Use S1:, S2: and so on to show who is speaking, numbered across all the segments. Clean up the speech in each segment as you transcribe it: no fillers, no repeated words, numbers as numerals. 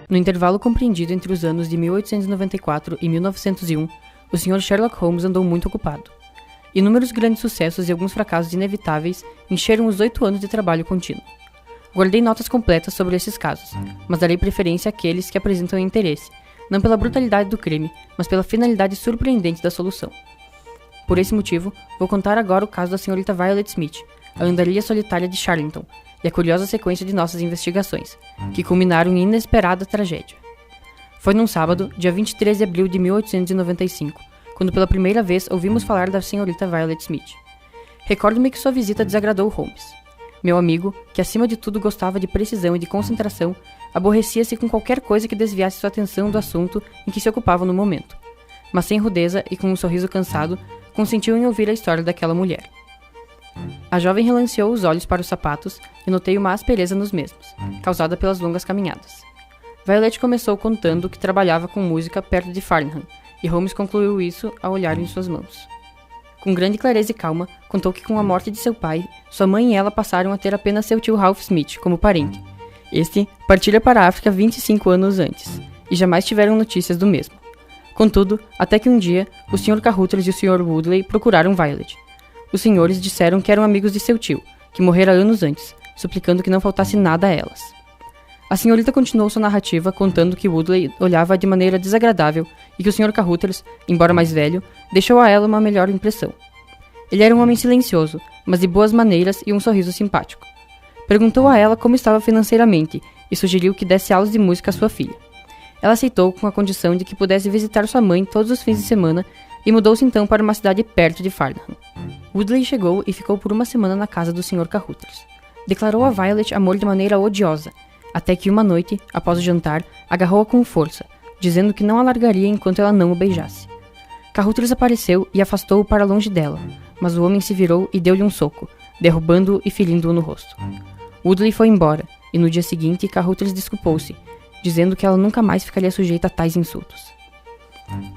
S1: No intervalo compreendido entre os anos de 1894 e 1901, o Sr. Sherlock Holmes andou muito ocupado. Inúmeros grandes sucessos e alguns fracassos inevitáveis encheram os 8 anos de trabalho contínuo. Guardei notas completas sobre esses casos, mas darei preferência àqueles que apresentam interesse, não pela brutalidade do crime, mas pela finalidade surpreendente da solução. Por esse motivo, vou contar agora o caso da Sra. Violet Smith, a andarilha solitária de Charlington, e a curiosa sequência de nossas investigações, que culminaram em inesperada tragédia. Foi num sábado, dia 23 de abril de 1895, quando pela primeira vez ouvimos falar da Sra. Violet Smith. Recordo-me que sua visita desagradou Holmes. Meu amigo, que acima de tudo gostava de precisão e de concentração, aborrecia-se com qualquer coisa que desviasse sua atenção do assunto em que se ocupava no momento. Mas sem rudeza e com um sorriso cansado, consentiu em ouvir a história daquela mulher. A jovem relanceou os olhos para os sapatos e notei uma aspereza nos mesmos, causada pelas longas caminhadas. Violet começou contando que trabalhava com música perto de Farnham, e Holmes concluiu isso ao olhar em suas mãos. Com grande clareza e calma, contou que com a morte de seu pai, sua mãe e ela passaram a ter apenas seu tio Ralph Smith como parente. Este partira para a África 25 anos antes, e jamais tiveram notícias do mesmo. Contudo, até que um dia, o Sr. Carruthers e o Sr. Woodley procuraram Violet. Os senhores disseram que eram amigos de seu tio, que morrera anos antes, suplicando que não faltasse nada a elas. A senhorita continuou sua narrativa, contando que Woodley olhava de maneira desagradável e que o Sr. Carruthers, embora mais velho, deixou a ela uma melhor impressão. Ele era um homem silencioso, mas de boas maneiras e um sorriso simpático. Perguntou a ela como estava financeiramente e sugeriu que desse aulas de música à sua filha. Ela aceitou com a condição de que pudesse visitar sua mãe todos os fins de semana e mudou-se então para uma cidade perto de Farnham. Woodley chegou e ficou por uma semana na casa do Sr. Carruthers. Declarou a Violet amor de maneira odiosa, até que uma noite, após o jantar, agarrou-a com força, dizendo que não a largaria enquanto ela não o beijasse. Carruthers apareceu e afastou-o para longe dela, mas o homem se virou e deu-lhe um soco, derrubando-o e ferindo-o no rosto. Woodley foi embora, e no dia seguinte Carruthers desculpou-se, dizendo que ela nunca mais ficaria sujeita a tais insultos.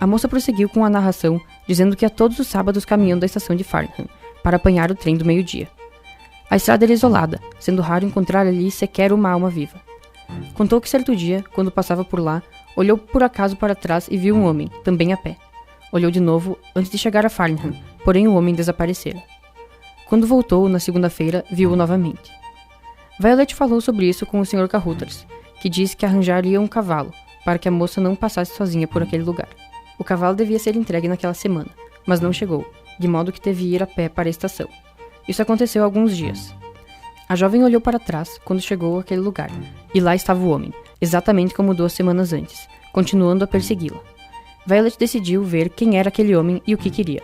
S1: A moça prosseguiu com a narração, dizendo que ia todos os sábados caminhando da estação de Farnham, para apanhar o trem do meio-dia. A estrada era isolada, sendo raro encontrar ali sequer uma alma viva. Contou que certo dia, quando passava por lá, olhou por acaso para trás e viu um homem, também a pé. Olhou de novo antes de chegar a Farnham, porém o homem desaparecera. Quando voltou, na segunda-feira, viu-o novamente. Violet falou sobre isso com o Sr. Carruthers, que disse que arranjaria um cavalo, para que a moça não passasse sozinha por aquele lugar. O cavalo devia ser entregue naquela semana, mas não chegou, de modo que teve ir a pé para a estação. Isso aconteceu há alguns dias. A jovem olhou para trás quando chegou àquele lugar, e lá estava o homem, exatamente como 2 semanas antes, continuando a persegui-la. Violet decidiu ver quem era aquele homem e o que queria.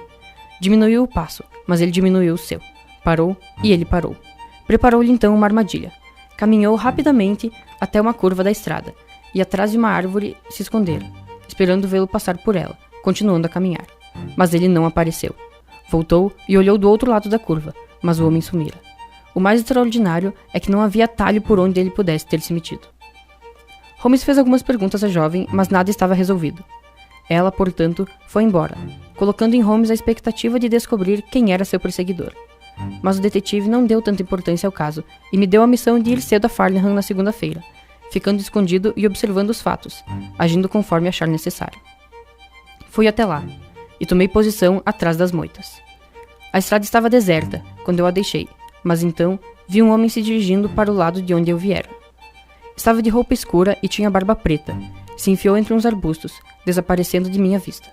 S1: Diminuiu o passo, mas ele diminuiu o seu. Parou, e ele parou. Preparou-lhe então uma armadilha. Caminhou rapidamente até uma curva da estrada, e atrás de uma árvore se escondera, esperando vê-lo passar por ela, continuando a caminhar. Mas ele não apareceu. Voltou e olhou do outro lado da curva, mas o homem sumira. O mais extraordinário é que não havia atalho por onde ele pudesse ter se metido. Holmes fez algumas perguntas à jovem, mas nada estava resolvido. Ela, portanto, foi embora, colocando em Holmes a expectativa de descobrir quem era seu perseguidor. Mas o detetive não deu tanta importância ao caso e me deu a missão de ir cedo a Farnham na segunda-feira, ficando escondido e observando os fatos, agindo conforme achar necessário. Fui até lá, e tomei posição atrás das moitas. A estrada estava deserta, quando eu a deixei, mas então vi um homem se dirigindo para o lado de onde eu viera. Estava de roupa escura e tinha barba preta, se enfiou entre uns arbustos, desaparecendo de minha vista.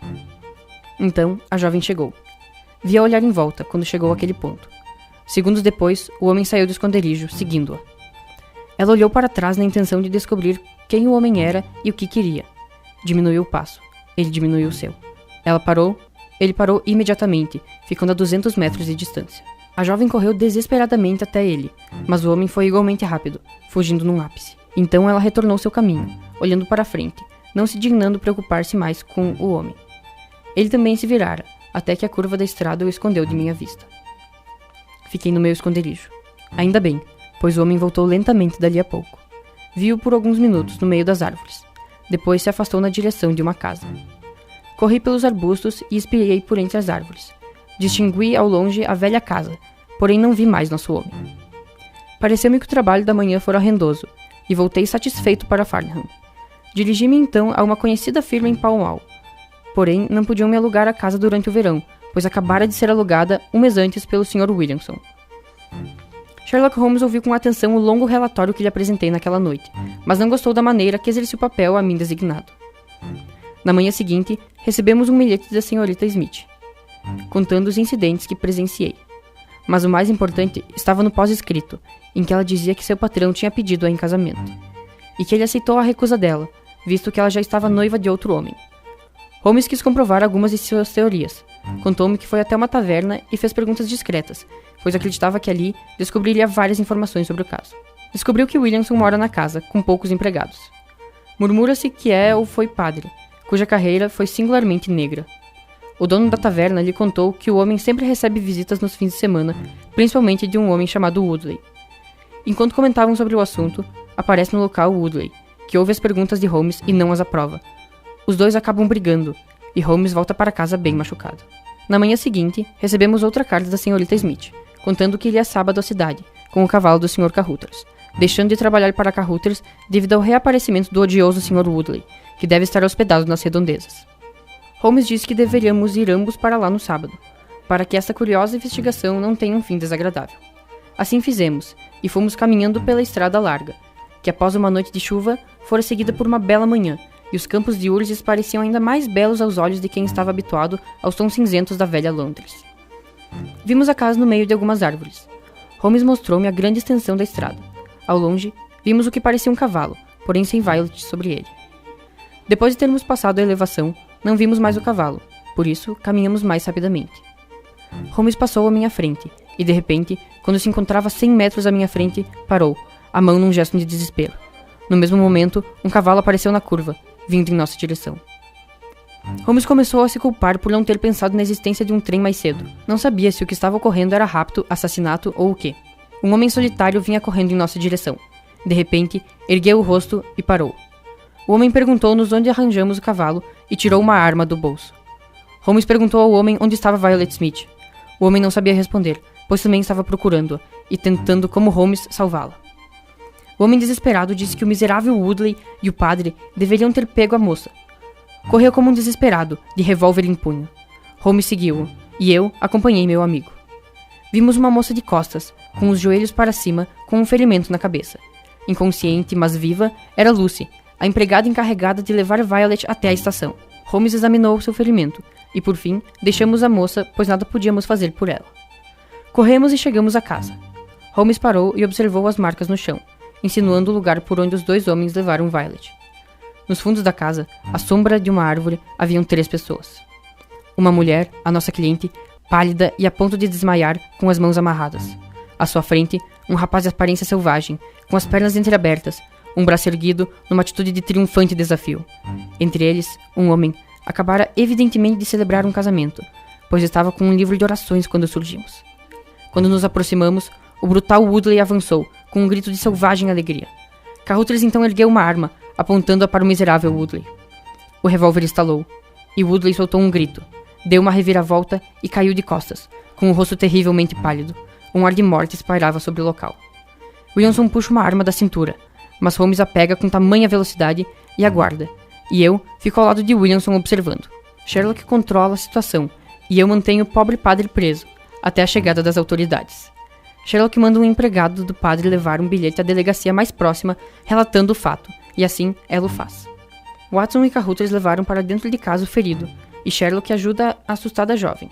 S1: Então, a jovem chegou. Vi-a olhar em volta quando chegou àquele ponto. Segundos depois, o homem saiu do esconderijo, seguindo-a. Ela olhou para trás na intenção de descobrir quem o homem era e o que queria. Diminuiu o passo. Ele diminuiu o seu. Ela parou. Ele parou imediatamente, ficando a 200 metros de distância. A jovem correu desesperadamente até ele, mas o homem foi igualmente rápido, fugindo num ápice. Então ela retornou seu caminho, olhando para a frente, não se dignando preocupar-se mais com o homem. Ele também se virara, até que a curva da estrada o escondeu de minha vista. Fiquei no meu esconderijo. Ainda bem, pois o homem voltou lentamente dali a pouco. Vi-o por alguns minutos no meio das árvores. Depois se afastou na direção de uma casa. Corri pelos arbustos e espiei por entre as árvores. Distingui ao longe a velha casa, porém não vi mais nosso homem. Pareceu-me que o trabalho da manhã fora rendoso, e voltei satisfeito para Farnham. Dirigi-me então a uma conhecida firma em Pall Mall. Porém, não podiam me alugar a casa durante o verão, pois acabara de ser alugada um mês antes pelo Sr. Williamson. Sherlock Holmes ouviu com atenção o longo relatório que lhe apresentei naquela noite, mas não gostou da maneira que exerci o papel a mim designado. Na manhã seguinte, recebemos um bilhete da senhorita Smith, contando os incidentes que presenciei. Mas o mais importante estava no pós-escrito, em que ela dizia que seu patrão tinha pedido-a em casamento, e que ele aceitou a recusa dela, visto que ela já estava noiva de outro homem. Holmes quis comprovar algumas de suas teorias. Contou-me que foi até uma taverna e fez perguntas discretas, pois acreditava que ali descobriria várias informações sobre o caso. Descobriu que Williamson mora na casa, com poucos empregados. Murmura-se que é ou foi padre, cuja carreira foi singularmente negra. O dono da taverna lhe contou que o homem sempre recebe visitas nos fins de semana, principalmente de um homem chamado Woodley. Enquanto comentavam sobre o assunto, aparece no local Woodley, que ouve as perguntas de Holmes e não as aprova. Os dois acabam brigando, e Holmes volta para casa bem machucado. Na manhã seguinte, recebemos outra carta da senhorita Smith, contando que iria sábado à cidade, com o cavalo do Sr. Carruthers, deixando de trabalhar para Carruthers devido ao reaparecimento do odioso Sr. Woodley, que deve estar hospedado nas redondezas. Holmes disse que deveríamos ir ambos para lá no sábado, para que essa curiosa investigação não tenha um fim desagradável. Assim fizemos, e fomos caminhando pela estrada larga, que após uma noite de chuva fora seguida por uma bela manhã, e os campos de Urges pareciam ainda mais belos aos olhos de quem estava habituado aos tons cinzentos da velha Londres. Vimos a casa no meio de algumas árvores. Holmes mostrou-me a grande extensão da estrada. Ao longe, vimos o que parecia um cavalo, porém sem Violet sobre ele. Depois de termos passado a elevação, não vimos mais o cavalo, por isso caminhamos mais rapidamente. Holmes passou à minha frente, e de repente, quando se encontrava a 100 metros à minha frente, parou, a mão num gesto de desespero. No mesmo momento, um cavalo apareceu na curva, vindo em nossa direção. Holmes começou a se culpar por não ter pensado na existência de um trem mais cedo. Não sabia se o que estava ocorrendo era rapto, assassinato ou o quê. Um homem solitário vinha correndo em nossa direção. De repente, ergueu o rosto e parou. O homem perguntou-nos onde arranjamos o cavalo e tirou uma arma do bolso. Holmes perguntou ao homem onde estava Violet Smith. O homem não sabia responder, pois também estava procurando-a e tentando, como Holmes, salvá-la. O homem desesperado disse que o miserável Woodley e o padre deveriam ter pego a moça. Correu como um desesperado, de revólver em punho. Holmes seguiu-o, e eu acompanhei meu amigo. Vimos uma moça de costas, com os joelhos para cima, com um ferimento na cabeça. Inconsciente, mas viva, era Lucy, a empregada encarregada de levar Violet até a estação. Holmes examinou seu ferimento, e por fim, deixamos a moça, pois nada podíamos fazer por ela. Corremos e chegamos à casa. Holmes parou e observou as marcas no chão, insinuando o lugar por onde os dois homens levaram Violet. Nos fundos da casa, à sombra de uma árvore, haviam 3 pessoas. Uma mulher, a nossa cliente, pálida e a ponto de desmaiar, com as mãos amarradas. À sua frente, um rapaz de aparência selvagem, com as pernas entreabertas, um braço erguido, numa atitude de triunfante desafio. Entre eles, um homem, acabara evidentemente de celebrar um casamento, pois estava com um livro de orações quando surgimos. Quando nos aproximamos, o brutal Woodley avançou, com um grito de selvagem alegria. Carruthers então ergueu uma arma, apontando-a para o miserável Woodley. O revólver estalou, e Woodley soltou um grito, deu uma reviravolta e caiu de costas, com o rosto terrivelmente pálido. Um ar de morte pairava sobre o local. Williamson puxa uma arma da cintura, mas Holmes a pega com tamanha velocidade e aguarda, e eu fico ao lado de Williamson observando. Sherlock controla a situação, e eu mantenho o pobre padre preso, até a chegada das autoridades. Sherlock manda um empregado do padre levar um bilhete à delegacia mais próxima, relatando o fato, e assim ela o faz. Watson e Carruthers levaram para dentro de casa o ferido, e Sherlock ajuda a assustada jovem.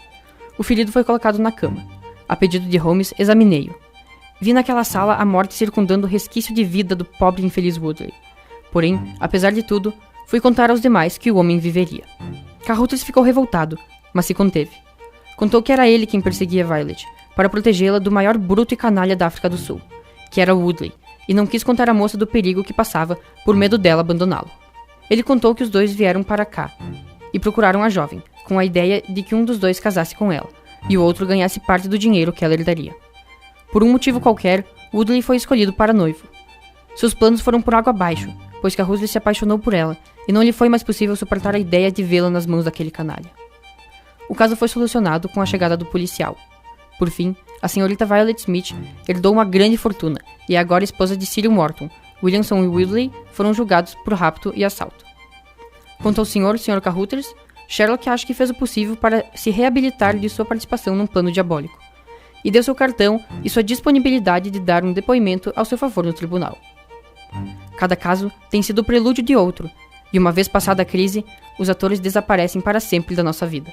S1: O ferido foi colocado na cama. A pedido de Holmes, examinei-o. Vi naquela sala a morte circundando o resquício de vida do pobre e infeliz Woodley. Porém, apesar de tudo, fui contar aos demais que o homem viveria. Carruthers ficou revoltado, mas se conteve. Contou que era ele quem perseguia Violet, para protegê-la do maior bruto e canalha da África do Sul, que era Woodley, e não quis contar à moça do perigo que passava por medo dela abandoná-lo. Ele contou que os dois vieram para cá e procuraram a jovem, com a ideia de que um dos dois casasse com ela, e o outro ganhasse parte do dinheiro que ela herdaria. Por um motivo qualquer, Woodley foi escolhido para noivo. Seus planos foram por água abaixo, pois Carruthers se apaixonou por ela, e não lhe foi mais possível suportar a ideia de vê-la nas mãos daquele canalha. O caso foi solucionado com a chegada do policial. Por fim, a senhorita Violet Smith herdou uma grande fortuna e é agora esposa de Cyril Morton, Williamson e Woodley foram julgados por rapto e assalto. Quanto ao Sr. Caruthers, Sherlock acha que fez o possível para se reabilitar de sua participação num plano diabólico, e deu seu cartão e sua disponibilidade de dar um depoimento ao seu favor no tribunal. Cada caso tem sido o prelúdio de outro, e uma vez passada a crise, os atores desaparecem para sempre da nossa vida.